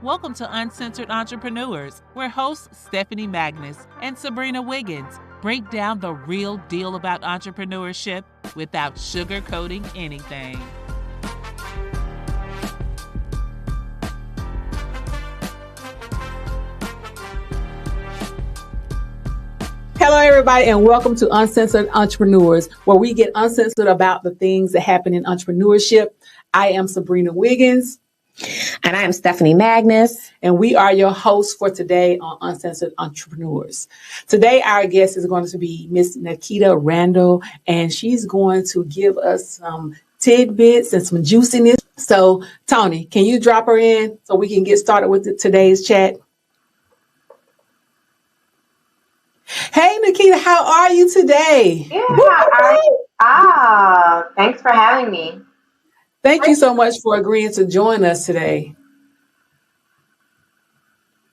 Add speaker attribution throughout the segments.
Speaker 1: Welcome to Uncensored Entrepreneurs, where hosts Stephanie Magnus and Sabrina Wiggins break down the real deal about entrepreneurship without sugarcoating anything.
Speaker 2: Hello, everybody, and welcome to Uncensored Entrepreneurs, where we get uncensored about the things that happen in entrepreneurship. I am Sabrina Wiggins.
Speaker 3: And I am Stephanie Magnus.
Speaker 2: And we are your hosts for today on Uncensored Entrepreneurs. Today, our guest is going to be Miss Nikkita Randle, and she's going to give us some tidbits and some juiciness. So, Tony, can you drop her in so we can get started with today's chat? Hey, Nikkita, how are you today?
Speaker 4: Yeah, thanks for having me.
Speaker 2: Thank you so much for agreeing to join us today.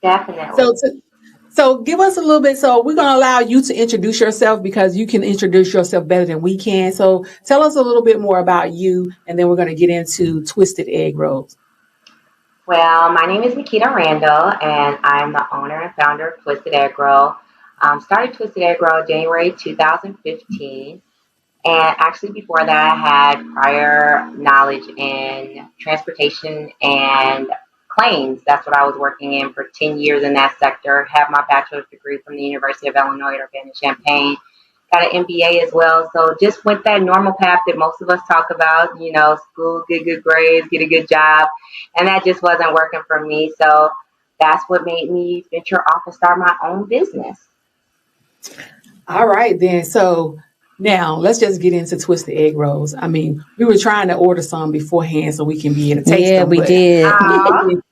Speaker 4: Definitely.
Speaker 2: So give us a little bit. So we're going to allow you to introduce yourself because you can introduce yourself better than we can. So tell us a little bit more about you, and then we're going to get into twisted egg rolls.
Speaker 4: Well, my name is Nikkita Randle, and I'm the owner and founder of Twisted Egg Roll. Started Twisted Egg Roll January 2015. And actually before that, I had prior knowledge in transportation and claims. That's what I was working in for 10 years in that sector. Have my bachelor's degree from the University of Illinois at Urbana-Champaign. Got an MBA as well. So just went that normal path that most of us talk about, school, get good grades, get a good job. And that just wasn't working for me. So that's what made me venture off and start my own business.
Speaker 2: All right, then. So now let's just get into twisted egg rolls. I mean, we were trying to order some beforehand so we can be able to taste them.
Speaker 3: Yeah, we did.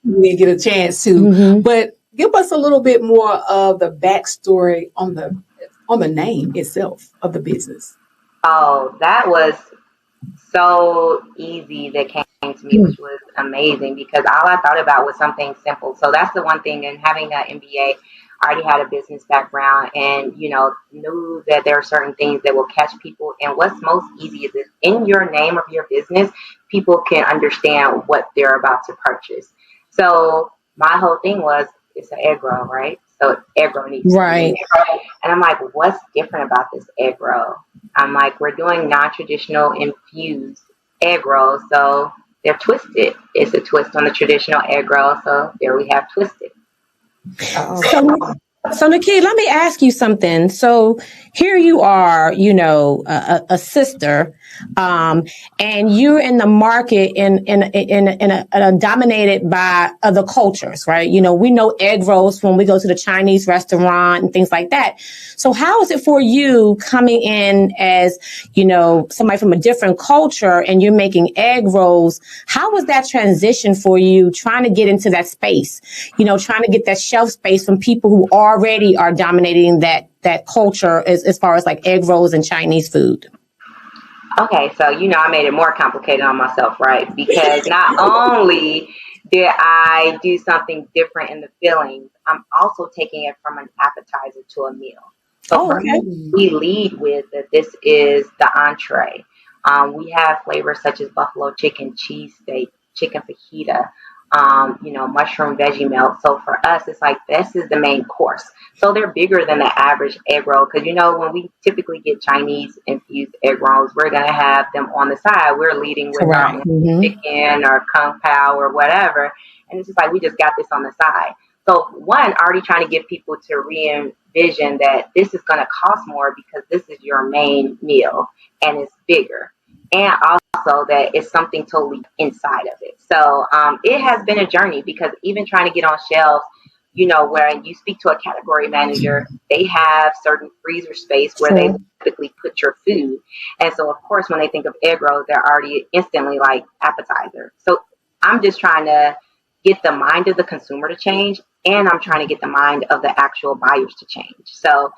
Speaker 2: We didn't get a chance to. Mm-hmm. But give us a little bit more of the backstory on the name itself of the business.
Speaker 4: Oh, that was so easy that came to me, which was amazing because all I thought about was something simple. So that's the one thing. And having that MBA, I already had a business background and, knew that there are certain things that will catch people. And what's most easy is that in your name of your business, people can understand what they're about to purchase. So my whole thing was, it's an egg roll, right? So egg roll needs
Speaker 3: right.
Speaker 4: To be egg roll. And I'm like, what's different about this egg roll? I'm like, we're doing non-traditional infused egg rolls. So they're twisted. It's a twist on the traditional egg roll. So there we have twisted.
Speaker 3: So Nikkita, let me ask you something. So here you are, a sister, and you're in the market in a dominated by other cultures, right? We know egg rolls when we go to the Chinese restaurant and things like that. So how is it for you coming in as, somebody from a different culture and you're making egg rolls? How was that transition for you trying to get into that space, trying to get that shelf space from people who already are dominating that culture as far as like egg rolls and Chinese food?
Speaker 4: Okay, so I made it more complicated on myself, right? Because not only did I do something different in the fillings, I'm also taking it from an appetizer to a meal. So for me, we lead with that this is the entree. We have flavors such as buffalo chicken, cheesesteak, chicken fajita, mushroom veggie melt. So for us, it's like this is the main course. So they're bigger than the average egg roll because, when we typically get Chinese infused egg rolls, we're going to have them on the side. We're leading with our chicken or kung pao or whatever. And it's just like we just got this on the side. So one, already trying to get people to re-envision that this is going to cost more because this is your main meal and it's bigger. And also that it's something totally inside of it. So it has been a journey because even trying to get on shelves, where you speak to a category manager, they have certain freezer space where they typically put your food. And so, of course, when they think of egg rolls, they're already instantly like appetizer. So I'm just trying to get the mind of the consumer to change, and I'm trying to get the mind of the actual buyers to change. So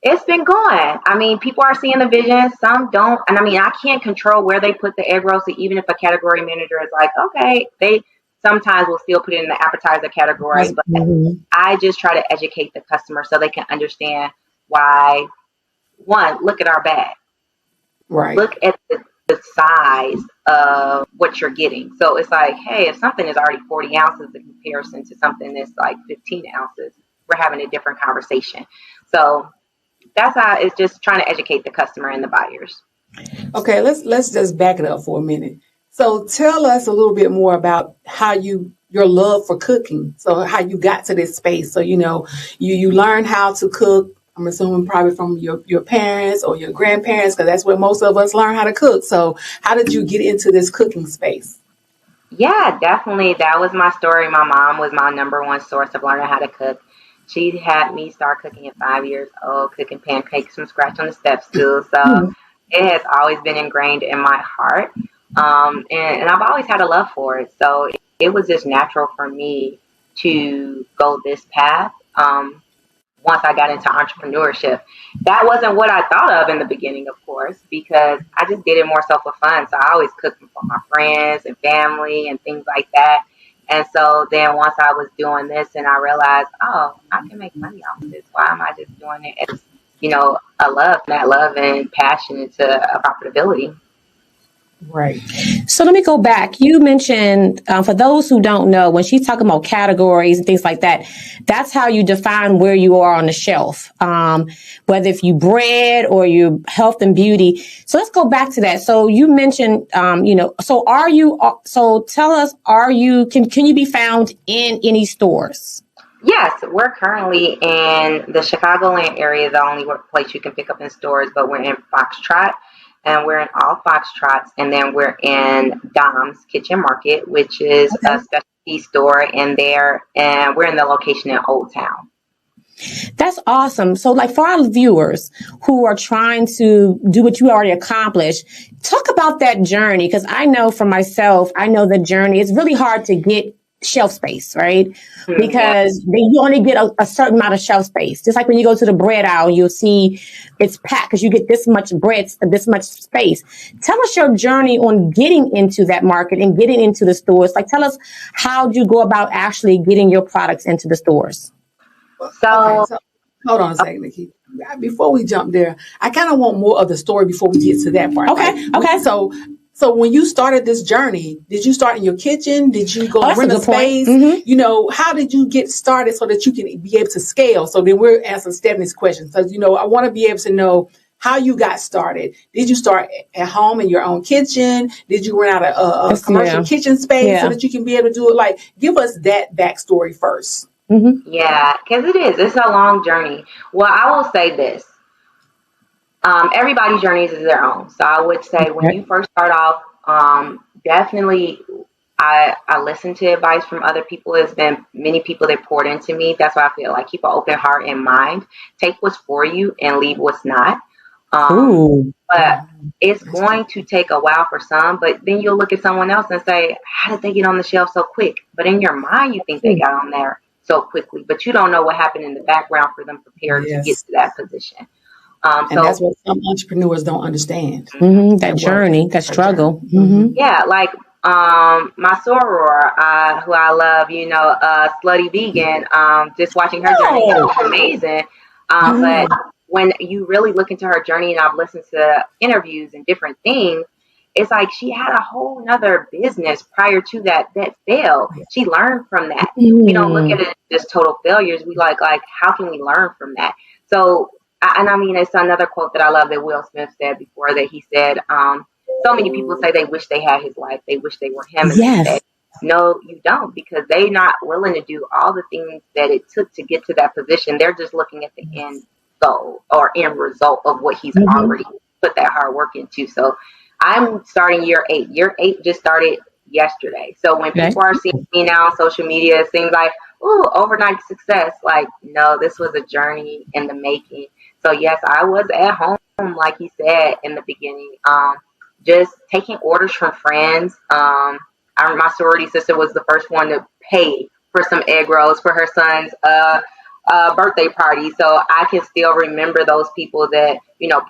Speaker 4: it's been going. I mean, people are seeing the vision. Some don't. And I can't control where they put the egg roll. So even if a category manager is like, okay, they sometimes will still put it in the appetizer category. But I just try to educate the customer so they can understand why, one, look at our bag.
Speaker 2: Right.
Speaker 4: Look at the size of what you're getting. So it's like, hey, if something is already 40 ounces in comparison to something that's like 15 ounces, we're having a different conversation. So that's how it's just trying to educate the customer and the buyers.
Speaker 2: Okay, let's just back it up for a minute. So tell us a little bit more about how your love for cooking. So how you got to this space. So you learned how to cook. I'm assuming probably from your parents or your grandparents, because that's where most of us learn how to cook. So how did you get into this cooking space?
Speaker 4: Yeah, definitely. That was my story. My mom was my number one source of learning how to cook. She had me start cooking at 5 years old, cooking pancakes from scratch on the step stool. So it has always been ingrained in my heart. And I've always had a love for it. So it was just natural for me to go this path. Once I got into entrepreneurship. That wasn't what I thought of in the beginning, of course, because I just did it more so for fun. So I always cooked for my friends and family and things like that. And so then once I was doing this and I realized, oh, I can make money off of this. Why am I just doing it as, a love, that love and passion into a profitability?
Speaker 2: Right.
Speaker 3: So let me go back. You mentioned, for those who don't know, when she's talking about categories and things like that, that's how you define where you are on the shelf, whether if you bread or you health and beauty. So let's go back to that. So you mentioned, so tell us, can you be found in any stores?
Speaker 4: Yes, we're currently in the Chicagoland area, the only place you can pick up in stores, but we're in Foxtrot. And we're in all Foxtrots, and then we're in Dom's Kitchen Market, which is a specialty store in there, and we're in the location in Old Town.
Speaker 3: That's awesome. So like for our viewers who are trying to do what you already accomplished, talk about that journey. Because I know for myself, I know the journey. It's really hard to get shelf space, right? Because you only get a certain amount of shelf space. Just like when you go to the bread aisle, you'll see it's packed because you get this much bread, this much space. Tell us your journey on getting into that market and getting into the stores. Like, tell us how you go about actually getting your products into the stores.
Speaker 2: So hold on a second, Nikkita. Before we jump there, I kind of want more of the story before we get to that part.
Speaker 3: Okay.
Speaker 2: Right? Okay. So when you started this journey, did you start in your kitchen? Did you go rent a space? Mm-hmm. How did you get started so that you can be able to scale? So then we're answering Stephanie's question. So, I want to be able to know how you got started. Did you start at home in your own kitchen? Did you rent out a commercial kitchen space so that you can be able to do it? Like, give us that backstory first.
Speaker 3: Mm-hmm.
Speaker 4: Yeah, because it's a long journey. Well, I will say this. Everybody's journeys is their own. So I would say when you first start off, definitely I listen to advice from other people. There's been many people that poured into me. That's why I feel like keep an open heart and mind. Take what's for you and leave what's not. But it's going to take a while for some, but then you'll look at someone else and say, how did they get on the shelf so quick? But in your mind, you think they got on there so quickly, but you don't know what happened in the background for them prepared to get to that position.
Speaker 2: And that's what some entrepreneurs don't understand.
Speaker 3: Mm-hmm. That journey, that struggle. Mm-hmm.
Speaker 4: Yeah, like my soror, who I love, Slutty Vegan, just watching her journey was amazing. But when you really look into her journey, and I've listened to interviews and different things, it's like she had a whole nother business prior to that failed. She learned from that. We don't look at it as just total failures. We like how can we learn from that? So, and I mean, it's another quote that I love that Will Smith said before, that he said, so many people say they wish they had his life. They wish they were him.
Speaker 3: Yes.
Speaker 4: No, you don't, because they're not willing to do all the things that it took to get to that position. They're just looking at the end goal or end result of what he's already put that hard work into. So I'm starting year 8. Year 8 just started yesterday. So when people are seeing me now on social media, it seems like, ooh, overnight success. Like, no, this was a journey in the making. So yes, I was at home, like he said in the beginning, just taking orders from friends. My sorority sister was the first one to pay for some egg rolls for her son's birthday party. So I can still remember those people that,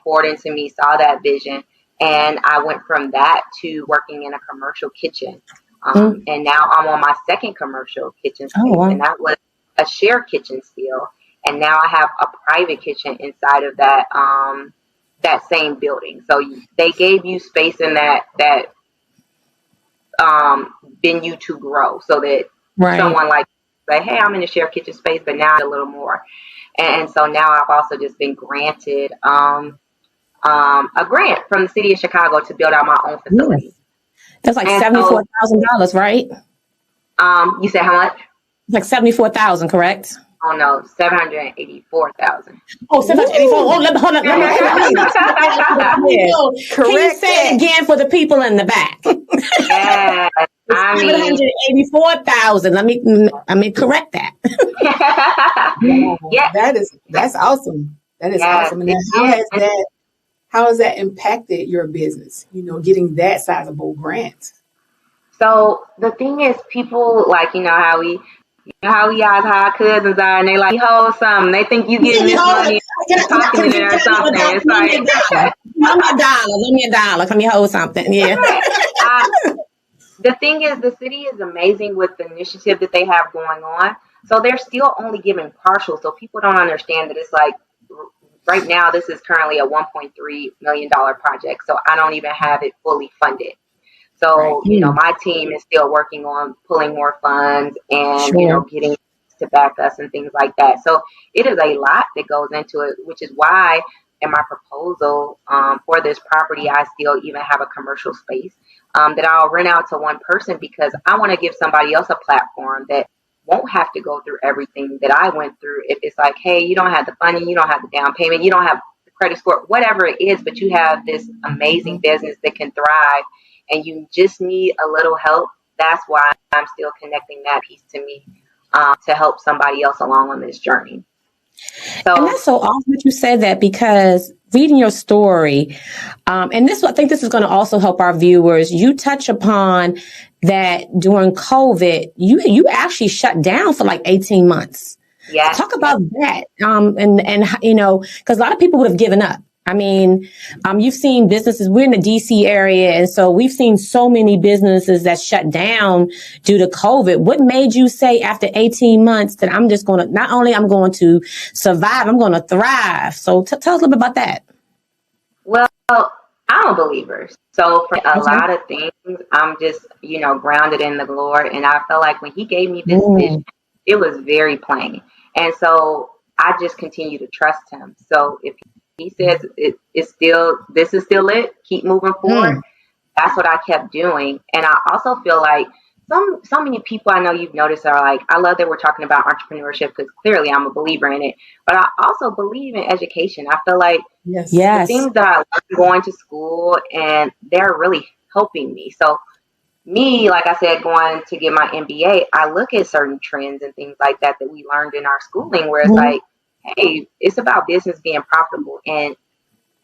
Speaker 4: poured into me, saw that vision. And I went from that to working in a commercial kitchen. And now I'm on my second commercial kitchen space. And that was a shared kitchen still. And now I have a private kitchen inside of that same building. So they gave you space in that venue to grow, so that
Speaker 3: Right.
Speaker 4: someone like say, hey, I'm in the shared kitchen space, but now a little more. And so now I've also just been granted a grant from the city of Chicago to build out my own facility.
Speaker 3: Yes. That's like
Speaker 4: And so,
Speaker 3: $74,000, right?
Speaker 4: you said how much?
Speaker 3: Like 74,000, correct?
Speaker 4: Oh no, 784,000.
Speaker 3: Oh, 784. Oh, hold on. Let me Can you
Speaker 2: Correct
Speaker 3: say
Speaker 2: that.
Speaker 3: it again for the people in the back?
Speaker 4: Yeah, I mean,
Speaker 3: 784,000. Let me correct that.
Speaker 4: yeah,
Speaker 2: That's awesome. That is
Speaker 4: yes,
Speaker 2: awesome. And
Speaker 4: it
Speaker 2: then
Speaker 4: is.
Speaker 2: how has that impacted your business? Getting that sizable grant.
Speaker 4: So the thing is, people like how we guys, how our cousins are, and they like, you hold something. They think you getting this money talking to them or something. It's like,
Speaker 3: Let me a dollar. Let me hold something. Yeah.
Speaker 4: The thing is, the city is amazing with the initiative that they have going on. So they're still only giving partial. So people don't understand that it's like right now, this is currently a $1.3 million project. So I don't even have it fully funded. So,
Speaker 3: Right.
Speaker 4: my team is still working on pulling more funds and,
Speaker 3: Sure.
Speaker 4: getting to back us and things like that. So it is a lot that goes into it, which is why in my proposal for this property, I still even have a commercial space that I'll rent out to one person, because I want to give somebody else a platform that won't have to go through everything that I went through. If it's like, hey, you don't have the funding, you don't have the down payment, you don't have the credit score, whatever it is, but you have this amazing business that can thrive and you just need a little help. That's why I'm still connecting that piece to me to help somebody else along on this journey.
Speaker 3: And that's so awesome that you said that, because reading your story, and I think this is going to also help our viewers. You touch upon that during COVID, you actually shut down for like 18 months.
Speaker 4: Yes.
Speaker 3: Talk about that. Because a lot of people would have given up. I mean, you've seen businesses, we're in the DC area. And so we've seen so many businesses that shut down due to COVID. What made you say after 18 months that I'm just going to, not only I'm going to survive, I'm going to thrive. So tell us a little bit about that.
Speaker 4: Well, I'm a believer. So for a lot of things, I'm just, grounded in the Lord. And I felt like when he gave me this vision, it was very plain. And so I just continue to trust him. So if he says this is still it, keep moving forward. That's what I kept doing. And I also feel like so many people I know you've noticed are like, I love that we're talking about entrepreneurship, because clearly I'm a believer in it. But I also believe in education. I feel like the things that I learned going to school, and they're really helping me. So me, like I said, going to get my MBA, I look at certain trends and things like that we learned in our schooling, where it's like, hey, it's about business being profitable. And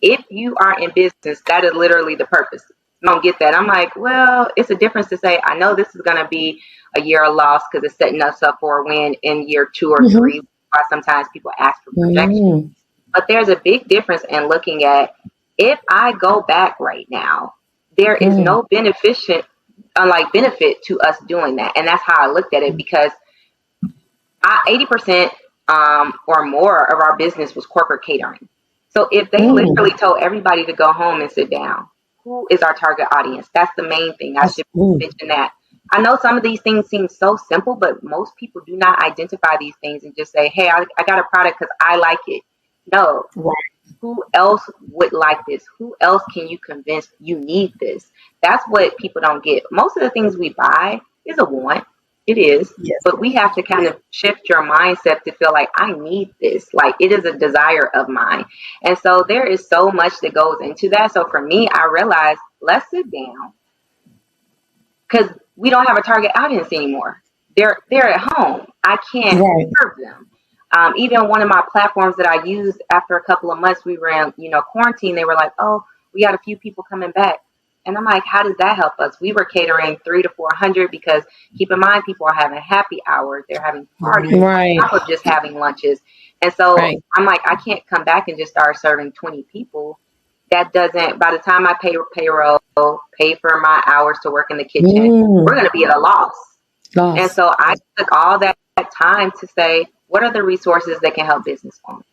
Speaker 4: if you are in business, that is literally the purpose. I don't get that. I'm like, well, it's a difference to say, I know this is going to be a year of loss because it's setting us up for a win in year 2 or 3. Why sometimes people ask for projections. But there's a big difference in looking at, if I go back right now, there is no benefit to us doing that. And that's how I looked at it, because 80% or more of our business was corporate catering. So if they literally told everybody to go home and sit down, who is our target audience? That's the main thing. I should mention that. I know some of these things seem so simple, but most people do not identify these things and just say, hey, I got a product because I like it. No. Right. Who else would like this? Who else can you convince you need this? That's what people don't get. Most of the things we buy is a want. It is. Yes. But we have to kind of shift your mindset to feel like, I need this. Like, it is a desire of mine. And so there is so much that goes into that. So for me, I realized, let's sit down, because we don't have a target audience anymore. They're at home. I can't serve them. Even one of my platforms that I used, after a couple of months, we were in, quarantine. They were like, oh, we got a few people coming back. And I'm like, how does that help us? We were catering 300 to 400, because keep in mind, people are having happy hours. They're having parties on top of just having lunches. And so I'm like, I can't come back and just start serving 20 people. That doesn't, by the time I pay payroll, pay for my hours to work in the kitchen, we're going to be at a loss. And so I took all that time to say, what are the resources that can help business owners?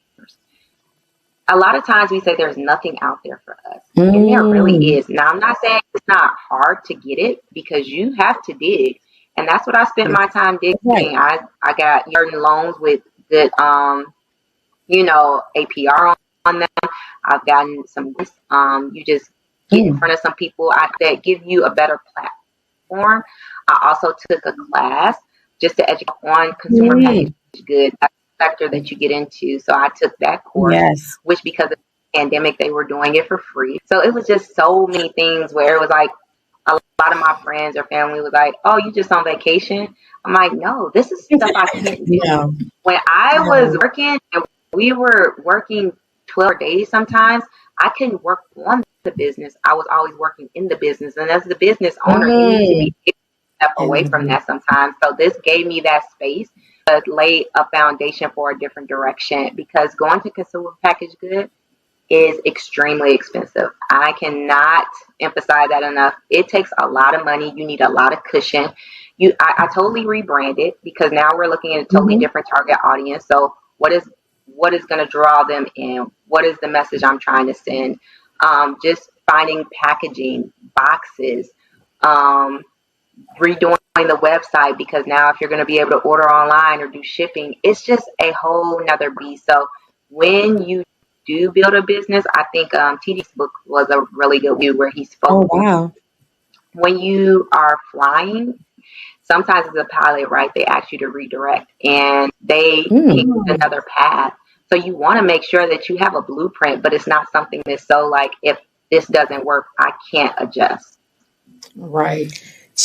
Speaker 4: A lot of times we say there's nothing out there for us. And there really is. Now, I'm not saying not hard to get it because you have to dig. And that's what I spent my time digging.
Speaker 3: Right.
Speaker 4: I got certain loans with good, APR on them. I've gotten some, you just get in front of some people that give you a better platform. I also took a class just to educate on consumer packaged goods. That's the sector that you get into. So I took that course, which because of the pandemic, they were doing it for free. So it was just so many things where it was like a lot of my friends or family was like, oh, you just on vacation? I'm like, no, this is stuff I can't do. When I was working and we were working 12 days sometimes, I couldn't work on the business. I was always working in the business. And as the business owner, you need to be able to step away from that sometimes. So this gave me that space to lay a foundation for a different direction, because going to consumer packaged goods is extremely expensive. I cannot emphasize that enough. It takes a lot of money. You need a lot of cushion. I totally rebranded because now we're looking at a totally different target audience. So what is going to draw them in? What is the message I'm trying to send? Just finding packaging, boxes, redoing the website, because now if you're going to be able to order online or do shipping, it's just a whole nother beast. So when you do build a business, I think TD's book was a really good view where he spoke.
Speaker 3: Oh, wow.
Speaker 4: When you are flying, sometimes it's a pilot, right? They ask you to redirect and they take another path. So you want to make sure that you have a blueprint, but it's not something that's so like, if this doesn't work, I can't adjust.
Speaker 2: Right.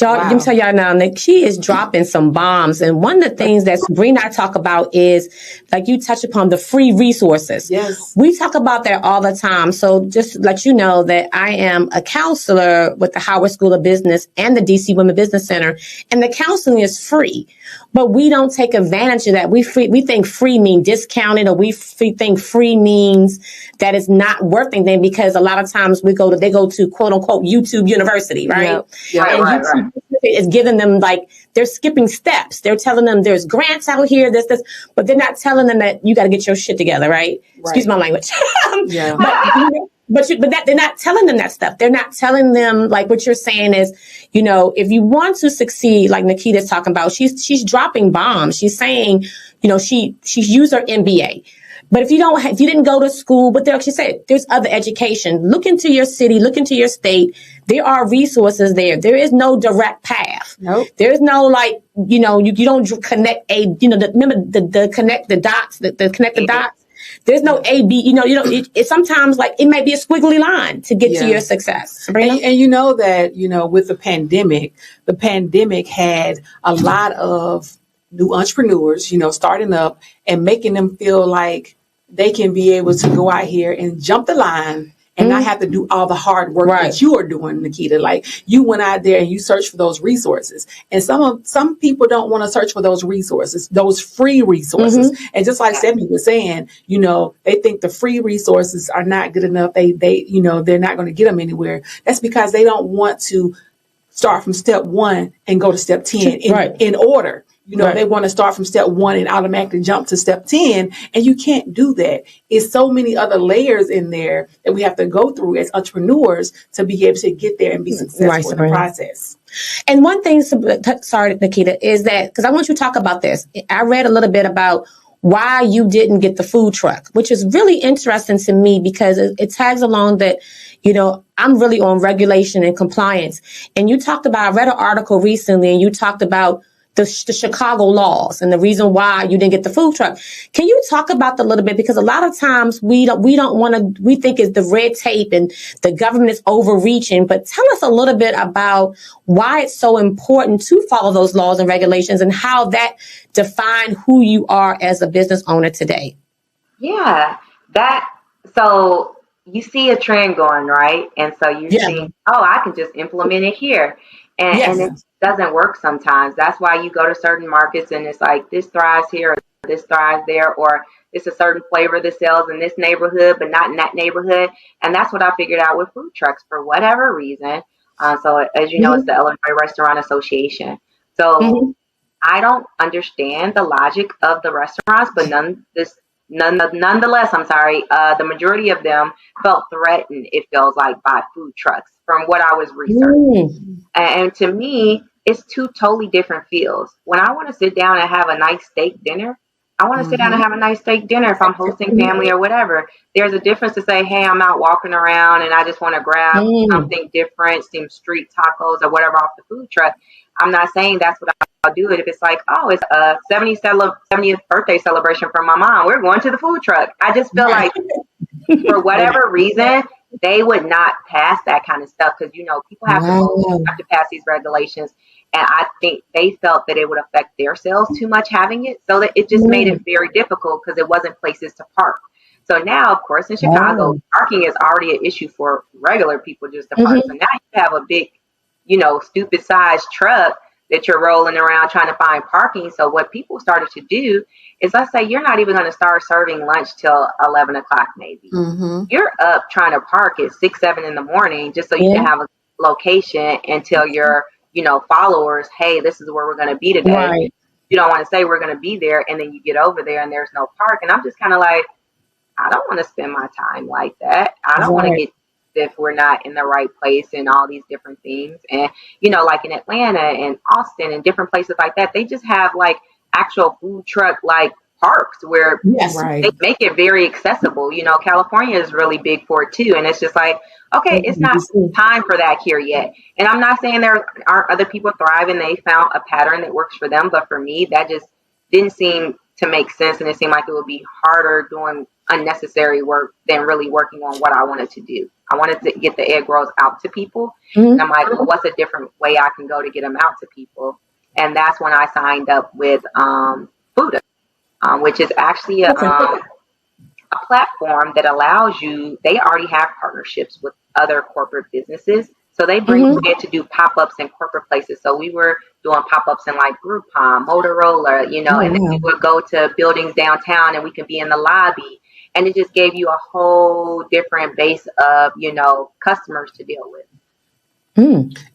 Speaker 3: Y'all, let me tell y'all now, Nick, she is dropping some bombs. And one of the things that Sabrina and I talk about is, like you touch upon, the free resources.
Speaker 2: Yes.
Speaker 3: We talk about that all the time. So just to let you know that I am a counselor with the Howard School of Business and the DC Women Business Center. And the counseling is free. But we don't take advantage of that. We think free means discounted, or we think free means that it's not worth anything, because a lot of times they go to quote unquote YouTube University, right?
Speaker 2: Yeah.
Speaker 3: And YouTube is giving them, like, they're skipping steps. They're telling them there's grants out here, this, but they're not telling them that you got to get your shit together, right? Excuse my language.
Speaker 2: Yeah.
Speaker 3: But they're not telling them that stuff. They're not telling them, like, what you're saying is, if you want to succeed, like Nikkita's talking about, she's dropping bombs. She's saying, she's used her MBA. But if you didn't go to school, but like she said, there's other education. Look into your city, look into your state. There are resources there. There is no direct path.
Speaker 2: Nope.
Speaker 3: There's no, like, you don't connect remember the connect the dots, the connect the dots. There's no A-B, it sometimes, like, it might be a squiggly line to get to your success.
Speaker 2: And you know that, with the pandemic had a lot of new entrepreneurs, starting up and making them feel like they can be able to go out here and jump the line and not have to do all the hard work that you are doing, Nikkita. Like, you went out there and you searched for those resources. And some people don't want to search for those resources, those free resources. And just like Stephanie was saying, they think the free resources are not good enough. They're not going to get them anywhere. That's because they don't want to start from step 1 and go to step 10 in order. They want to start from step 1 and automatically jump to step 10. And you can't do that. It's so many other layers in there that we have to go through as entrepreneurs to be able to get there and be successful in the process.
Speaker 3: And one thing, sorry, Nikkita, is that, because I want you to talk about this. I read a little bit about why you didn't get the food truck, which is really interesting to me, because it tags along that, I'm really on regulation and compliance. And I read an article recently, and you talked about the Chicago laws and the reason why you didn't get the food truck. Can you talk about that a little bit? Because a lot of times we think it's the red tape and the government is overreaching, but tell us a little bit about why it's so important to follow those laws and regulations and how that define who you are as a business owner today.
Speaker 4: Yeah, so you see a trend going, right? And so you think, I can just implement it here. And it doesn't work sometimes. That's why you go to certain markets and it's like, this thrives here, or this thrives there, or it's a certain flavor that sells in this neighborhood, but not in that neighborhood. And that's what I figured out with food trucks for whatever reason. So as you know, it's the Illinois Restaurant Association. So I don't understand the logic of the restaurants, but nonetheless, the majority of them felt threatened, it feels like, by food trucks. from what I was researching. And to me, it's two totally different feels. When I want to sit down and have a nice steak dinner, I want to sit down and have a nice steak dinner if I'm hosting family or whatever. There's a difference to say, hey, I'm out walking around and I just want to grab something different, some street tacos or whatever off the food truck. I'm not saying that's what I'll do it. If it's like, oh, it's a 70th birthday celebration for my mom, we're going to the food truck. I just feel like for whatever reason, they would not pass that kind of stuff because, you know, people have to pass these regulations. And I think they felt that it would affect their sales too much having it. So that it just made it very difficult because it wasn't places to park. So now, of course, in Chicago, parking is already an issue for regular people just to park. So now you have a big, you know, stupid sized truck that you're rolling around trying to find parking. So what people started to do is, let's say you're not even going to start serving lunch till 11 o'clock maybe. You're up trying to park at 6, 7 in the morning just so you can have a location and tell your, you know, followers, hey, this is where we're going to be today. Right. You don't want to say we're going to be there and then you get over there and there's no park. And I'm just kind of like, I don't want to spend my time like that. I don't want to get if we're not in the right place and all these different things. And, you know, like in Atlanta and Austin and different places like that, they just have like actual food truck like parks where they make it very accessible. You know, California is really big for it too. And it's just like, okay, it's not time for that here yet. And I'm not saying there aren't other people thriving. They found a pattern that works for them. But for me, that just didn't seem to make sense. And it seemed like it would be harder doing unnecessary work than really working on what I wanted to do. I wanted to get the egg rolls out to people. And I'm like, well, what's a different way I can go to get them out to people? And that's when I signed up with Buddha, which is actually a platform that allows you, they already have partnerships with other corporate businesses. So they bring you in to do pop-ups in corporate places. So we were doing pop-ups in like Groupon, Motorola, you know, and then we would go to buildings downtown and we could be in the lobby. And it just gave you a whole different base of, you know, customers to deal with.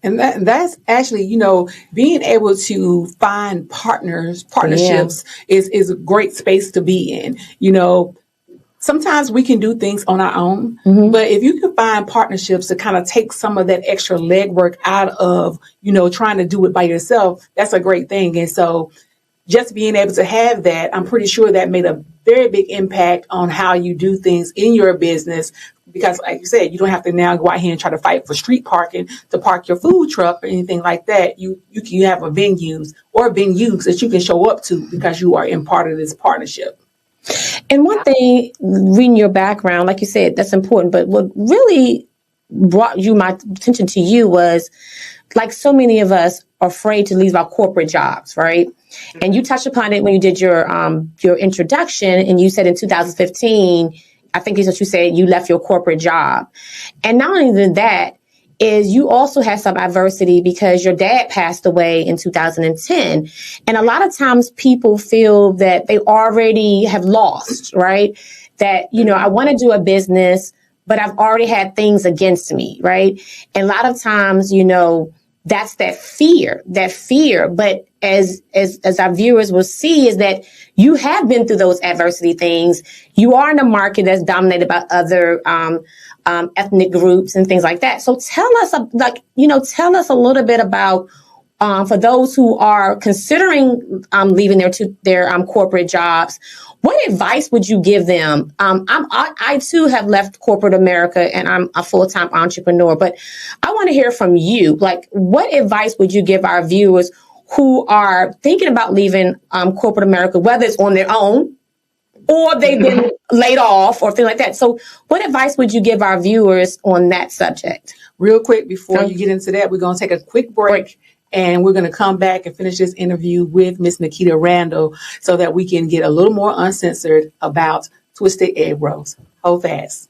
Speaker 2: And that's actually, you know, being able to find partnerships is a great space to be in. You know, sometimes we can do things on our own, but if you can find partnerships to kind of take some of that extra legwork out of, you know, trying to do it by yourself, that's a great thing. And so just being able to have that, I'm pretty sure that made a very big impact on how you do things in your business. Because like you said, you don't have to now go out here and try to fight for street parking to park your food truck or anything like that. You can have a venues that you can show up to because you are in part of this partnership.
Speaker 3: And one thing, reading your background, like you said, that's important. But what really brought my attention to you was, like so many of us are afraid to leave our corporate jobs, right? And you touched upon it when you did your introduction, and you said in 2015, I think is what you said, you left your corporate job. And not only than that, is you also had some adversity because your dad passed away in 2010. And a lot of times people feel that they already have lost, right? That, you know, I want to do a business, but I've already had things against me, right? And a lot of times, you know, that's that fear. But as our viewers will see, is that you have been through those adversity things. You are in a market that's dominated by other ethnic groups and things like that. So tell us a little bit about, for those who are considering leaving their corporate jobs, what advice would you give them? I too have left corporate America and I'm a full-time entrepreneur, but I want to hear from you. Like, what advice would you give our viewers who are thinking about leaving corporate America, whether it's on their own or they've been laid off or things like that? So what advice would you give our viewers on that subject?
Speaker 2: Real quick, before you get into that, we're going to take a quick break. And we're going to come back and finish this interview with Miss Nikkita Randle so that we can get a little more uncensored about twisted egg rolls. Hold fast.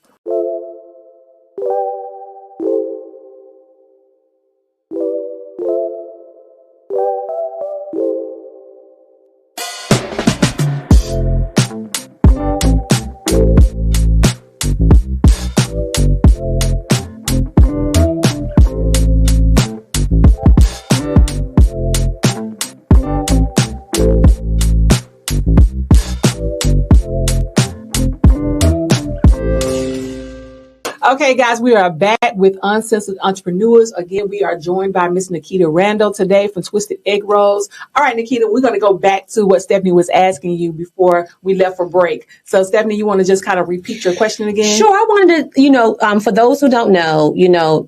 Speaker 2: Okay, Okay, guys, we are back with Uncensored Entrepreneurs. Again, we are joined by Miss Nikkita Randle today from Twisted Egg Rolls. All right, Nikkita, we're going to go back to what Stephanie was asking you before we left for break. So, Stephanie, you want to just kind of repeat your question again?
Speaker 3: Sure. I wanted to, for those who don't know,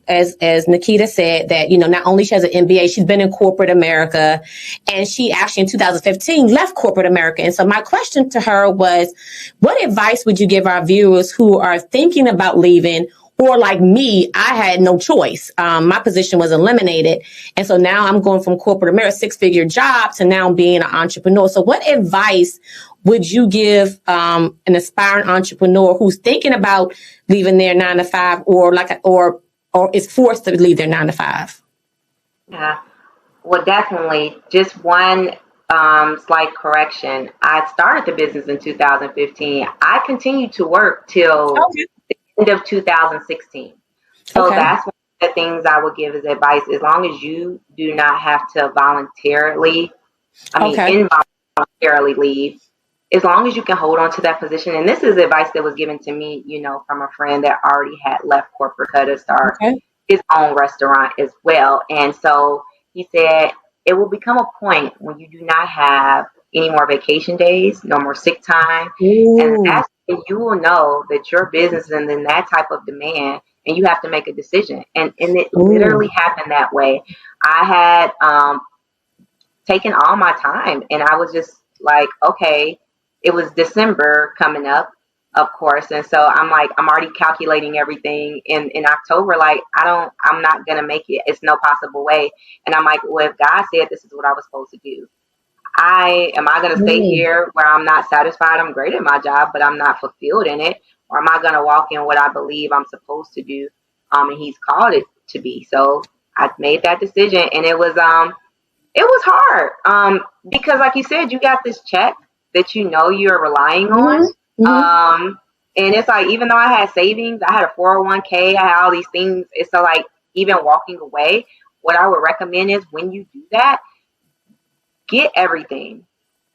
Speaker 3: as Nikkita said, that, not only she has an MBA, she's been in corporate America, and she actually in 2015 left corporate America. And so my question to her was, what advice would you give our viewers who are thinking about leaving? Or like me, I had no choice. My position was eliminated. And so now I'm going from corporate America, 6-figure job, to now being an entrepreneur. So what advice would you give an aspiring entrepreneur who's thinking about leaving their 9-to-5 or is forced to leave their 9-to-5?
Speaker 4: Yeah, well, definitely. Just one slight correction. I started the business in 2015. I continued to work till end of 2016. So that's one of the things I would give as advice. As long as you do not have to involuntarily leave, as long as you can hold on to that position. And this is advice that was given to me, from a friend that already had left corporate to start his own restaurant as well. And so he said, it will become a point when you do not have any more vacation days, no more sick time. And that's when you will know that your business is in that type of demand, and you have to make a decision. And it literally happened that way. I had taken all my time, and I was just like, okay, it was December coming up, of course. And so I'm already calculating everything in October. Like, I'm not going to make it. It's no possible way. And I'm like, well, if God said this is what I was supposed to do, am I going to stay here where I'm not satisfied? I'm great at my job, but I'm not fulfilled in it. Or am I going to walk in what I believe I'm supposed to do? And he's called it to be. So I made that decision, and it was hard. Because like you said, you got this check that you're relying on. And it's like, even though I had savings, I had a 401k, I had all these things. It's so like, even walking away, what I would recommend is when you do that, get everything.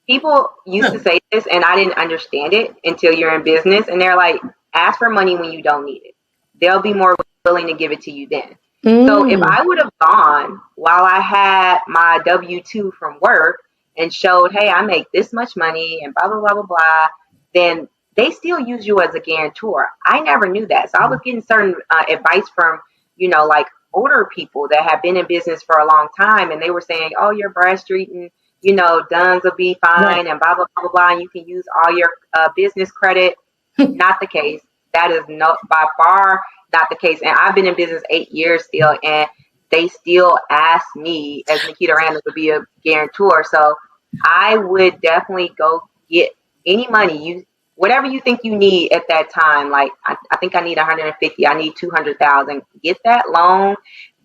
Speaker 4: People used to say this, and I didn't understand it until you're in business. And they're like, ask for money when you don't need it. They'll be more willing to give it to you then. So if I would have gone while I had my W-2 from work and showed, hey, I make this much money and blah, blah, blah, blah, blah, then they still use you as a guarantor. I never knew that. So I was getting certain advice from, like older people that have been in business for a long time. And they were saying, oh, you're Bradstreet and, Duns will be fine and blah, blah, blah, blah, blah. And you can use all your business credit. Not the case. That is by far not the case. And I've been in business 8 years still, and they still ask me as Nikkita Randle to be a guarantor. So I would definitely go get any money, whatever you think you need at that time. Like I think I need 150. I need 200,000. Get that loan,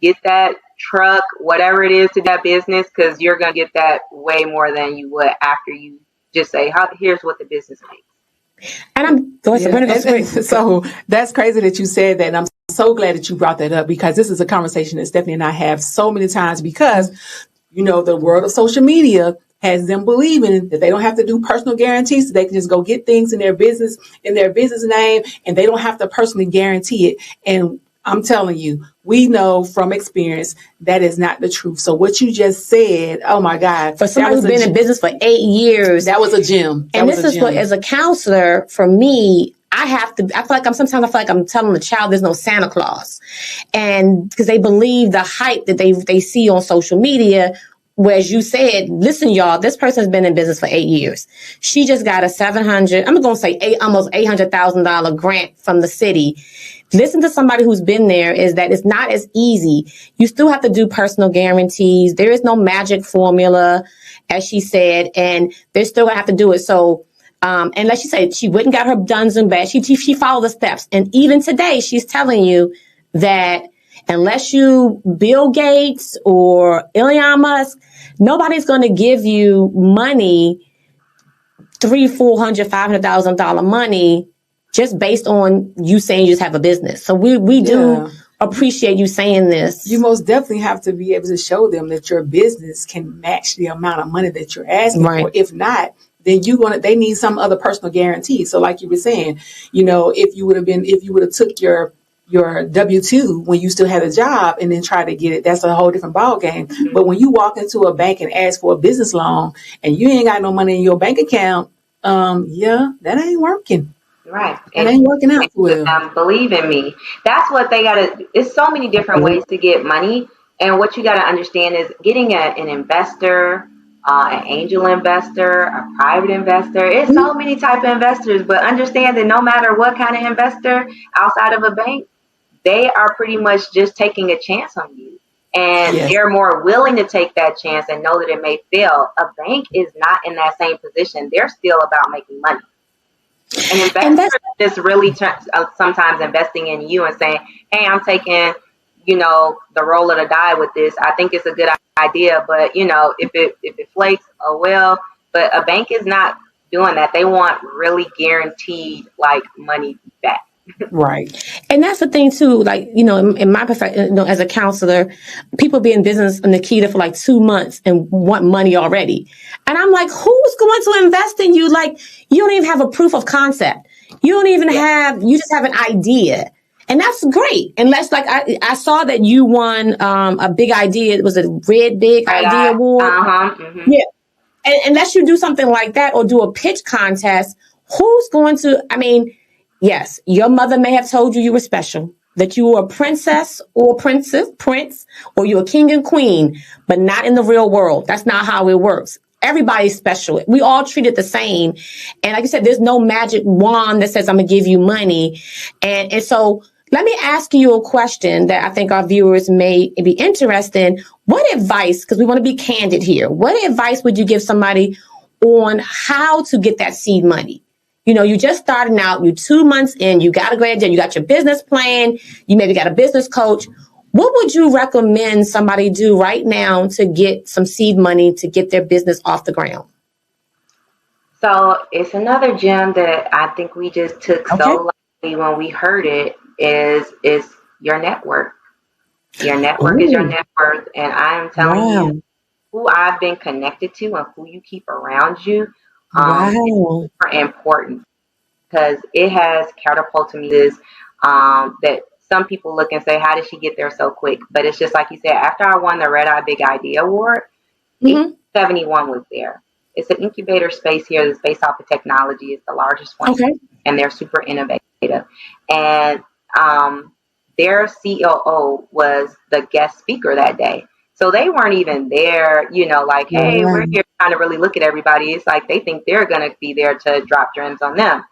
Speaker 4: get that truck, whatever it is to that business, because you're gonna get that way more than you would after you just say, here's what the business makes.
Speaker 3: And
Speaker 2: so that's crazy that you said that. And I'm so glad that you brought that up, because this is a conversation that Stephanie and I have so many times, because, the world of social media has them believing that they don't have to do personal guarantees. So they can just go get things in their business name, and they don't have to personally guarantee it. And I'm telling you, we know from experience that is not the truth. So what you just said, oh my God.
Speaker 3: For somebody who's been in business for 8 years.
Speaker 2: That was a gem.
Speaker 3: And this is what, as a counselor, for me, I feel like I'm telling the child there's no Santa Claus. And because they believe the hype that they see on social media. Whereas you said, listen, y'all, this person has been in business for 8 years. She just got a almost $800,000 grant from the city. Listen to somebody who's been there, is that it's not as easy. You still have to do personal guarantees. There is no magic formula, as she said, and they're still gonna have to do it. So, and like she said, she went and got her Duns and Bad. She followed the steps. And even today, she's telling you that unless you Bill Gates or Elon Musk, nobody's going to give you money, $300,000, $400,000, $500,000 money, just based on you saying you just have a business. So we do appreciate you saying this.
Speaker 2: You most definitely have to be able to show them that your business can match the amount of money that you're asking for. If not, then they need some other personal guarantee. So like you were saying, if you would have took your your W-2 when you still have a job and then try to get it. That's a whole different ball game. But when you walk into a bank and ask for a business loan and you ain't got no money in your bank account, that ain't working.
Speaker 4: Right.
Speaker 2: It ain't working out well.
Speaker 4: Believe in me. That's what they gotta. It's so many different ways to get money, and what you gotta understand is getting an investor, an angel investor, a private investor. It's so many type of investors, but understand that no matter what kind of investor outside of a bank, they are pretty much just taking a chance on you. And they're more willing to take that chance and know that it may fail. A bank is not in that same position. They're still about making money. An investor is really sometimes investing in you and saying, hey, I'm taking, the roll of the die with this. I think it's a good idea, but if it flakes, oh well. But a bank is not doing that. They want really guaranteed money back.
Speaker 3: Right. And that's the thing too, in my profession, as a counselor, people be in business, Nikkita, for 2 months and want money already. And I'm like, who's going to invest in you? You don't even have a proof of concept. You don't even you just have an idea. And that's great. Unless I saw that you won a big idea. It was a Red Big Idea Award.
Speaker 4: Mm-hmm.
Speaker 3: Yeah. And unless you do something like that or do a pitch contest, who's going to, yes, your mother may have told you were special, that you were a princess or prince, or you're a king and queen, but not in the real world. That's not how it works. Everybody's special. We all treat it the same. And like I said, there's no magic wand that says, I'm going to give you money. And so let me ask you a question that I think our viewers may be interested in. What advice, because we want to be candid here, what advice would you give somebody on how to get that seed money? You just starting out, you 2 months in, you got a great idea, you got your business plan, you maybe got a business coach. What would you recommend somebody do right now to get some seed money to get their business off the ground?
Speaker 4: So it's another gem that I think we just took so lightly when we heard it is your network. Your network is your net worth. And I am telling you who I've been connected to and who you keep around you. Is super important because it has catapulted me this that some people look and say, how did she get there so quick? But it's just like you said, after I won the Red Eye Big Idea Award, 71 was there. It's an incubator space here that's based off of technology. It's the largest one. And they're super innovative. And their COO was the guest speaker that day. So they weren't even there, hey, we're here trying to really look at everybody. It's like they think they're going to be there to drop gems on them.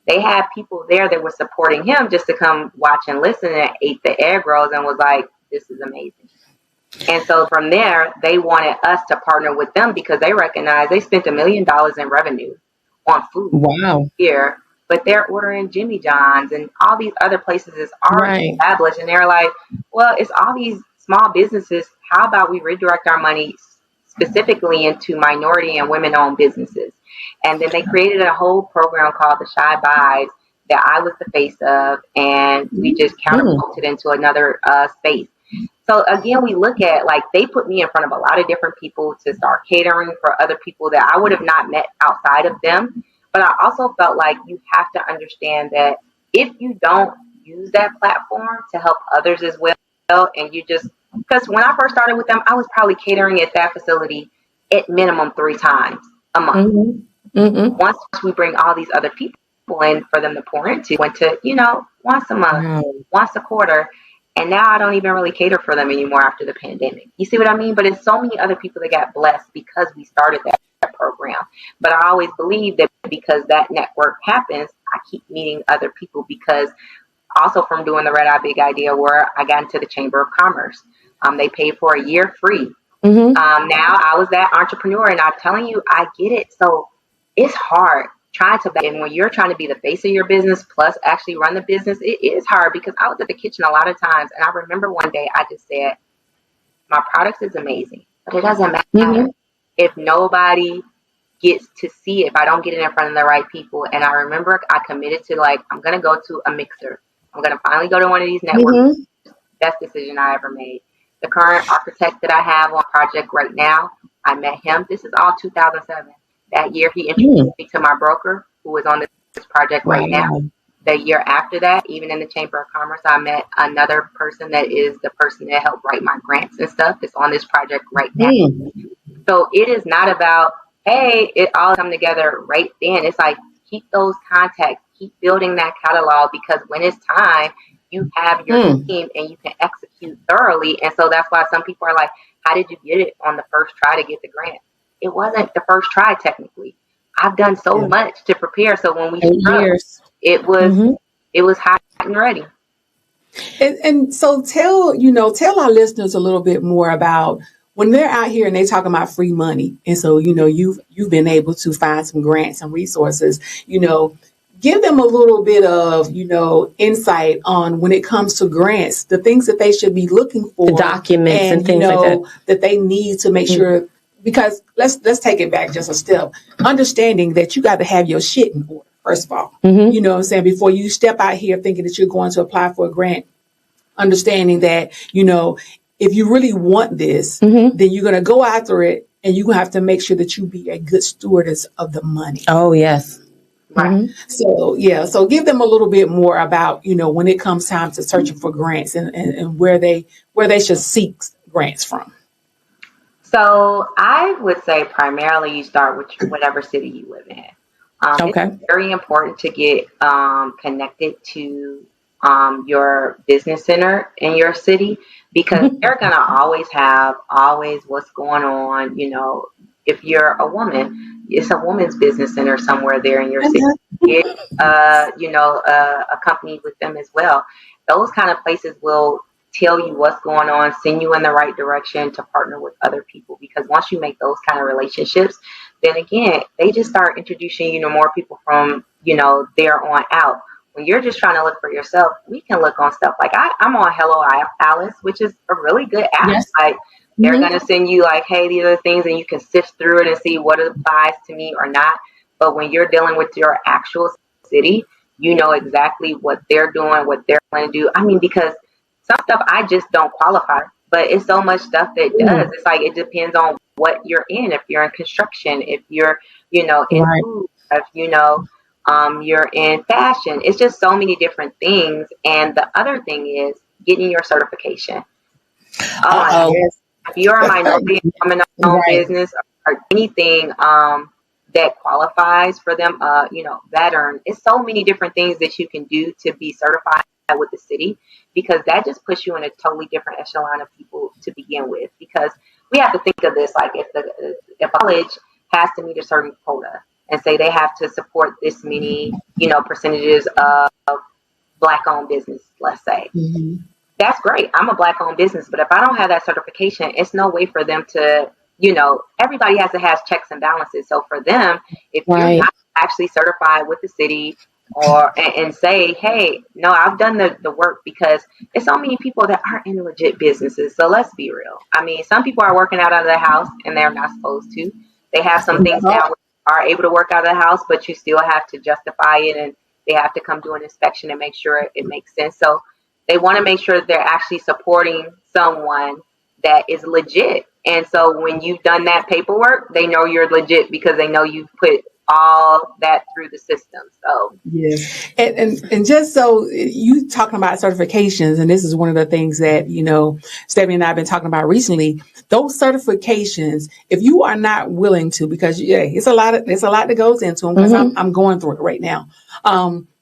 Speaker 4: They had people there that were supporting him just to come watch and listen and ate the egg rolls and was like, this is amazing. And so from there, they wanted us to partner with them because they recognized they spent $1 million in revenue on food here, but they're ordering Jimmy John's and all these other places is already established. And they're like, well, it's all these small businesses. How about we redirect our money specifically into minority and women-owned businesses? And then they created a whole program called the Shy Buys that I was the face of, and we just catapulted into another space. So again, we look at they put me in front of a lot of different people to start catering for other people that I would have not met outside of them. But I also felt like you have to understand that if you don't use that platform to help others as well, and you just, because when I first started with them, I was probably catering at that facility at minimum 3 times a month. Once we bring all these other people in for them to pour into, went to, once a month, once a quarter. And now I don't even really cater for them anymore after the pandemic. You see what I mean? But it's so many other people that got blessed because we started that program. But I always believe that because that network happens, I keep meeting other people because also from doing the Red Eye Big Idea where I got into the Chamber of Commerce. They paid for a year free. Now I was that entrepreneur and I'm telling you, I get it. So it's hard. And when you're trying to be the face of your business plus actually run the business, it is hard because I was at the kitchen a lot of times. And I remember one day I just said, my product is amazing, but it doesn't matter if nobody gets to see it, if I don't get it in front of the right people. And I remember I committed to I'm going to go to a mixer. I'm going to finally go to one of these networks. Best decision I ever made. The current architect that I have on project right now, I met him. This is all 2007. That year, he introduced me to my broker, who is on this project right now. the year after that, even in the Chamber of Commerce, I met another person that is the person that helped write my grants and stuff. It's on this project right now. So it is not about, hey, it all come together right then. It's like, keep those contacts, keep building that catalog, because when it's time, you have your team and you can execute thoroughly. And so that's why some people are like, how did you get it on the first try to get the grant? It wasn't the first try, technically. I've done so much to prepare. So when we struck, it was hot and ready.
Speaker 2: And so tell our listeners a little bit more about when they're out here and they talking about free money. And so, you've been able to find some grants and resources, give them a little bit of, insight on when it comes to grants, the things that they should be looking for,
Speaker 3: the documents and things like
Speaker 2: that they need to make sure, because let's take it back just a step, understanding that you got to have your shit in order. First of all, you know what I'm saying? Before you step out here thinking that you're going to apply for a grant, understanding that, if you really want this, then you're going to go after it, and you have to make sure that you be a good stewardess of the money.
Speaker 3: Oh, yes.
Speaker 2: Right. So give them a little bit more about, when it comes time to searching for grants and where they should seek grants from.
Speaker 4: So I would say primarily you start with whatever city you live in. It's very important to get connected to your business center in your city, because they're going to always have what's going on. If you're a woman, it's a woman's business center somewhere there in your city. Get, a company with them as well. Those kind of places will tell you what's going on, send you in the right direction to partner with other people. Because once you make those kind of relationships, then again, they just start introducing you to more people from, there on out. When you're just trying to look for yourself, we can look on stuff like I'm on Hello Alice, which is a really good app.
Speaker 2: Yes.
Speaker 4: Like they're going to send you like, hey, these are the things, and you can sift through it and see what applies to me or not. But when you're dealing with your actual city, you know exactly what they're doing, what they're going to do. I mean, because some stuff I just don't qualify, but it's so much stuff that does. It's like, it depends on what you're in. If you're in construction, if you're, in food, if, you're in fashion, it's just so many different things. And the other thing is getting your certification. If you're a minority woman owned business or anything, that qualifies for them, veteran, it's so many different things that you can do to be certified with the city, because that just puts you in a totally different echelon of people to begin with. Because we have to think of this like, if a college has to meet a certain quota and say they have to support this many, percentages of Black-owned business, let's say. That's great. I'm a Black-owned business, but if I don't have that certification, it's no way for them to, everybody has to have checks and balances. So for them, if you're not actually certified with the city, and say, hey, no, I've done the work, because there's so many people that aren't in legit businesses. So let's be real. I mean, some people are working out of the house and they're not supposed to. They have some things now are able to work out of the house, but you still have to justify it, and they have to come do an inspection and make sure it makes sense. So they want to make sure that they're actually supporting someone that is legit. And so when you've done that paperwork, they know you're legit, because they know you've put all that through the system. So
Speaker 2: yes, and just so you talking about certifications, and this is one of the things that Stephanie and I have been talking about recently. Those certifications, if you are not willing to, because it's a lot that goes into them, because I'm going through it right now.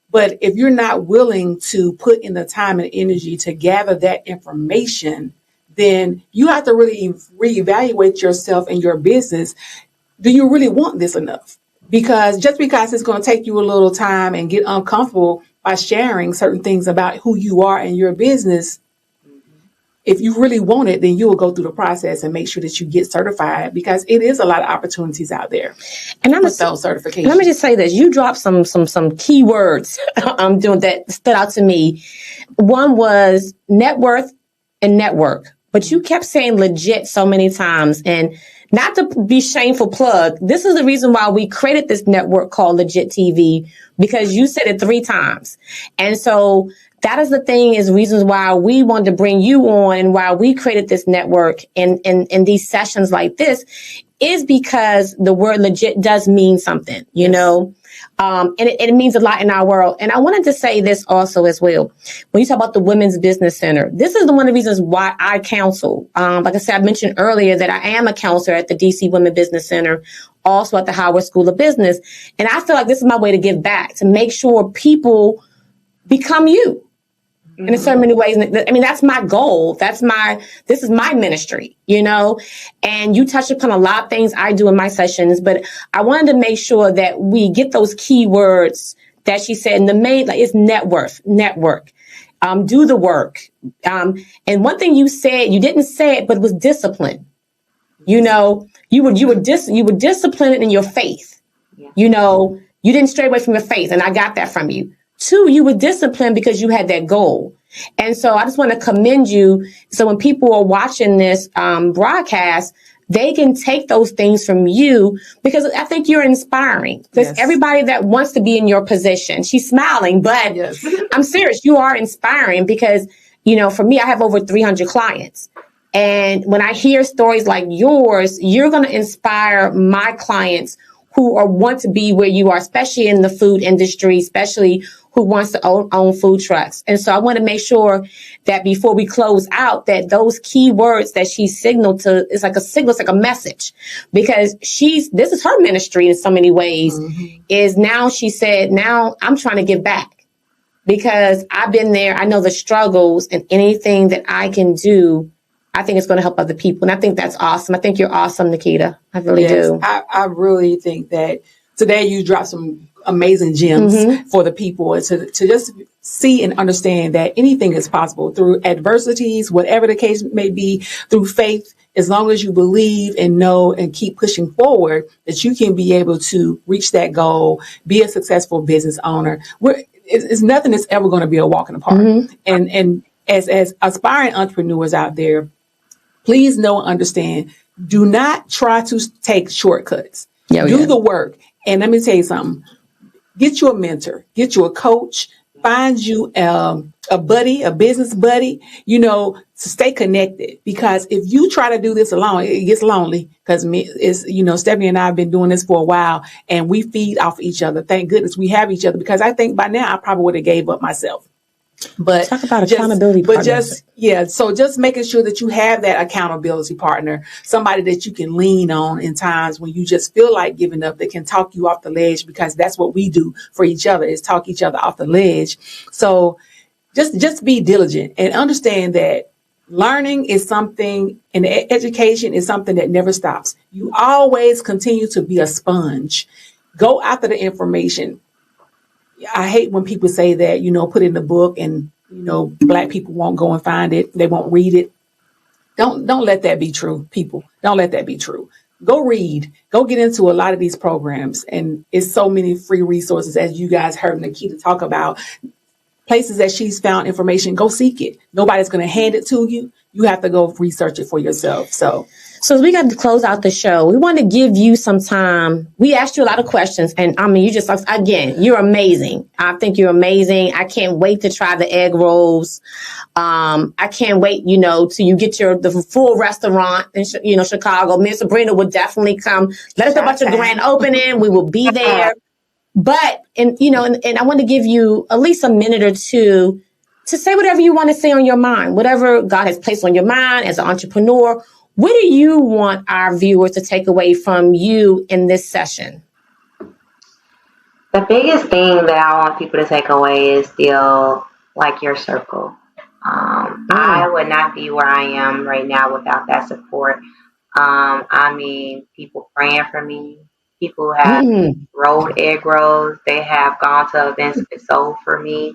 Speaker 2: But if you're not willing to put in the time and energy to gather that information, then you have to really reevaluate yourself and your business. Do you really want this enough? Because just because it's going to take you a little time and get uncomfortable by sharing certain things about who you are and your business, if you really want it, then you will go through the process and make sure that you get certified, because it is a lot of opportunities out there. And with those certifications.
Speaker 3: Let me just say this: you dropped some key words doing that stood out to me. One was net worth and network, but you kept saying legit so many times. And not to be shameful plug, this is the reason why we created this network called Legit TV, because you said it 3 times. And so that is the thing, is reasons why we wanted to bring you on and why we created this network and these sessions like this, is because the word legit does mean something, And it means a lot in our world. And I wanted to say this also as well. When you talk about the Women's Business Center, this is one of the reasons why I counsel. Like I said, I mentioned earlier that I am a counselor at the DC Women Business Center, also at the Howard School of Business. And I feel like this is my way to give back, to make sure people become you. In so many ways. I mean, that's my goal. This is my ministry, you know, and you touch upon a lot of things I do in my sessions, but I wanted to make sure that we get those key words that she said. And the main, like, it's network, do the work. And one thing you said, you didn't say it, but it was discipline. You know, you were disciplined in your faith.
Speaker 4: Yeah.
Speaker 3: You know, you didn't stray away from your faith. And I got that from you. 2, you were disciplined because you had that goal. And so I just want to commend you. So when people are watching this broadcast, they can take those things from you, because I think you're inspiring. Because everybody that wants to be in your position, she's smiling, but I'm serious. You are inspiring because, you know, for me, I have over 300 clients. And when I hear stories like yours, you're going to inspire my clients who want to be where you are, especially in the food industry, especially who wants to own food trucks. And so I want to make sure that before we close out, that those key words that she signaled to, it's like a signal, it's like a message, because this is her ministry in so many ways, is now she said, now I'm trying to give back because I've been there. I know the struggles, and anything that I can do, I think it's going to help other people. And I think that's awesome. I think you're awesome, Nikkita. I really do.
Speaker 2: I really think that today you dropped some amazing gems for the people to just see and understand that anything is possible through adversities, whatever the case may be, through faith, as long as you believe and know and keep pushing forward, that you can be able to reach that goal, be a successful business owner. It's nothing that's ever going to be a walk in the park. And as aspiring entrepreneurs out there, please know and understand, do not try to take shortcuts. Do the work. And let me tell you something. Get you a mentor, get you a coach, find you a buddy, a business buddy, you know, to stay connected. Because if you try to do this alone, it gets lonely. Because Stephanie and I have been doing this for a while, and we feed off each other. Thank goodness we have each other, because I think by now I probably would have gave up myself. But
Speaker 3: talk about accountability partner.
Speaker 2: So just making sure that you have that accountability partner, somebody that you can lean on in times when you just feel like giving up, that can talk you off the ledge, because that's what we do for each other, is talk each other off the ledge. So just be diligent and understand that learning is something, and education is something that never stops. You always continue to be a sponge. Go after the information. I hate when people say that, you know, put it in the book and, you know, Black people won't go and find it. They won't read it. Don't let that be true, people. Don't let that be true. Go read. Go get into a lot of these programs. And it's so many free resources, as you guys heard Nikkita talk about. Places that she's found information, go seek it. Nobody's going to hand it to you. You have to go research it for yourself. So
Speaker 3: as we got to close out the show, we want to give you some time. We asked you a lot of questions, and I mean, you're amazing. I think you're amazing. I can't wait to try the egg rolls. I can't wait, you know, till you get the full restaurant in, Chicago. Me and Sabrina would definitely come. Let us know about your grand opening. We will be there. But, and I want to give you at least a minute or two to say whatever you want to say on your mind, whatever God has placed on your mind as an entrepreneur. What do you want our viewers to take away from you in this session?
Speaker 4: The biggest thing that I want people to take away is still like your circle. I would not be where I am right now without that support. I mean, people praying for me. People have rolled egg rolls. They have gone to events and sold for me.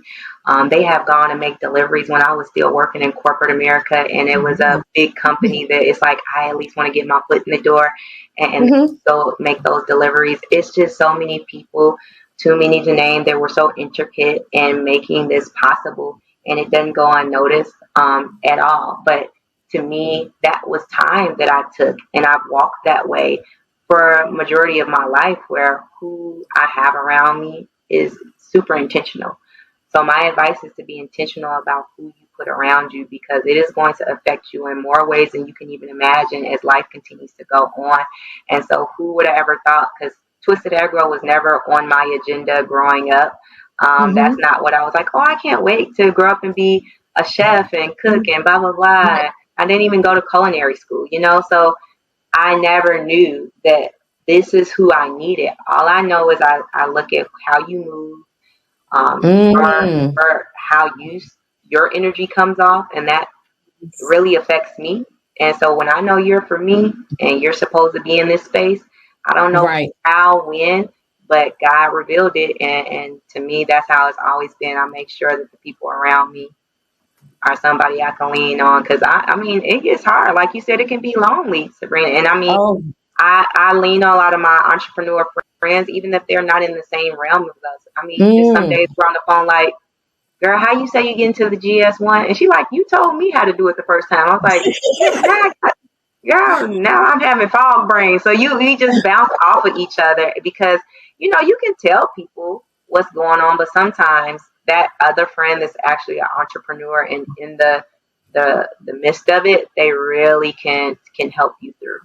Speaker 4: They have gone to make deliveries when I was still working in corporate America, and it was a big company that it's like, I at least want to get my foot in the door and go make those deliveries. It's just so many people, too many to name, that were so intricate in making this possible, and it doesn't go unnoticed at all. But to me, that was time that I took, and I've walked that way for a majority of my life, where who I have around me is super intentional. So my advice is to be intentional about who you put around you, because it is going to affect you in more ways than you can even imagine as life continues to go on. And so who would have ever thought, because Twisted Egg Roll was never on my agenda growing up. That's not what I was like, oh, I can't wait to grow up and be a chef and cook and blah, blah, blah. I didn't even go to culinary school, so I never knew that this is who I needed. All I know is I look at how you move, or how your energy comes off, and that really affects me. And so when I know you're for me and you're supposed to be in this space, I don't know how, when, but God revealed it. And to me, that's how it's always been. I make sure that the people around me are somebody I can lean on. Because, I mean, it gets hard. Like you said, it can be lonely, Sabrina. And I mean, I lean on a lot of my entrepreneur friends, even if they're not in the same realm as us. I mean, just some days we're on the phone like, girl, how you say you get into the GS1? And she like, you told me how to do it the first time. I was like, girl, now I'm having fog brain. So we just bounce off of each other because, you can tell people what's going on, but sometimes that other friend that's actually an entrepreneur and in the midst of it, they really can help you through.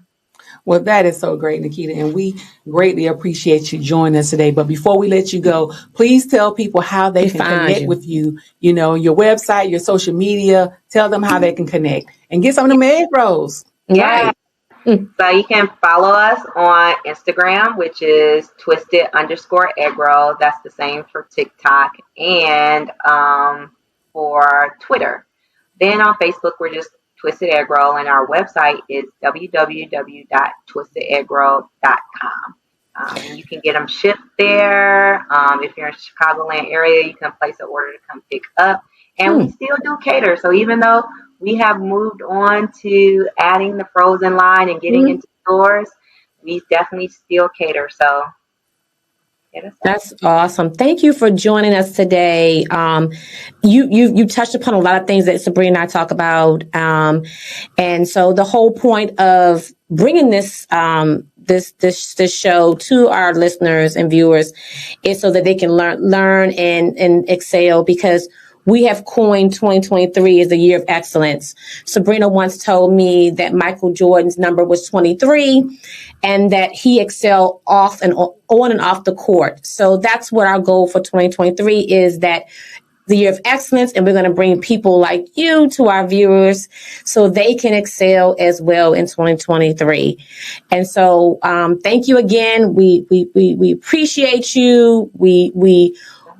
Speaker 2: Well, that is so great, Nikkita, and we greatly appreciate you joining us today. But before we let you go, please tell people how they can connect with you, your website, your social media. Tell them how they can connect and get some of them egg rolls.
Speaker 4: Yeah. Right. So you can follow us on Instagram, which is twisted_egg roll. That's the same for TikTok and for Twitter. Then on Facebook, we're just Twisted Egg Roll, and our website is www.twistedeggroll.com. And you can get them shipped there. If you're in the Chicagoland area, you can place an order to come pick up. And we still do cater. So even though we have moved on to adding the frozen line and getting into stores, we definitely still cater. So
Speaker 3: that's awesome. Thank you for joining us today. You touched upon a lot of things that Sabrina and I talk about. And so the whole point of bringing this show to our listeners and viewers is so that they can learn and excel, because we have coined 2023 as the year of excellence. Sabrina once told me that Michael Jordan's number was 23 and that he excelled on and off the court. So that's what our goal for 2023 is, that the year of excellence. And we're going to bring people like you to our viewers so they can excel as well in 2023. And so thank you again. We appreciate you.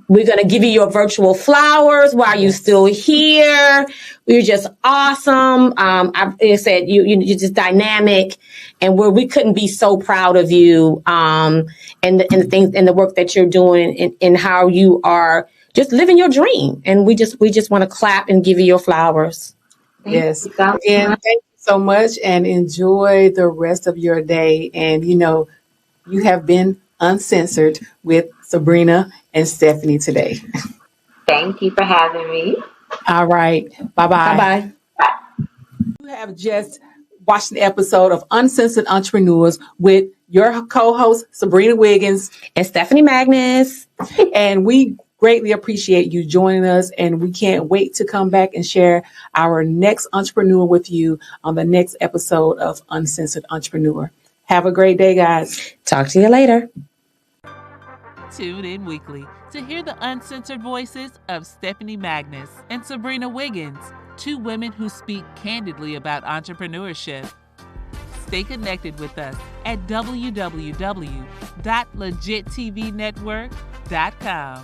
Speaker 3: We're going to give you your virtual flowers while you're still here. You're just awesome. I said you're just dynamic, and we couldn't be so proud of you, and the things and the work that you're doing, and how you are just living your dream. And we just want to clap and give you your flowers.
Speaker 2: Yes. Again, thank you so much, and enjoy the rest of your day. And you have been uncensored with Sabrina and Stephanie today.
Speaker 4: Thank you for having me.
Speaker 2: All right. Bye-bye.
Speaker 3: Bye-bye.
Speaker 2: You have just watched an episode of Uncensored Entrepreneurs with your co-host, Sabrina Wiggins
Speaker 3: and Stephanie Magnus.
Speaker 2: And we greatly appreciate you joining us. And we can't wait to come back and share our next entrepreneur with you on the next episode of Uncensored Entrepreneur. Have a great day, guys.
Speaker 3: Talk to you later.
Speaker 1: Tune in weekly to hear the uncensored voices of Stephanie Magnus and Sabrina Wiggins, two women who speak candidly about entrepreneurship. Stay connected with us at www.legittvnetwork.com.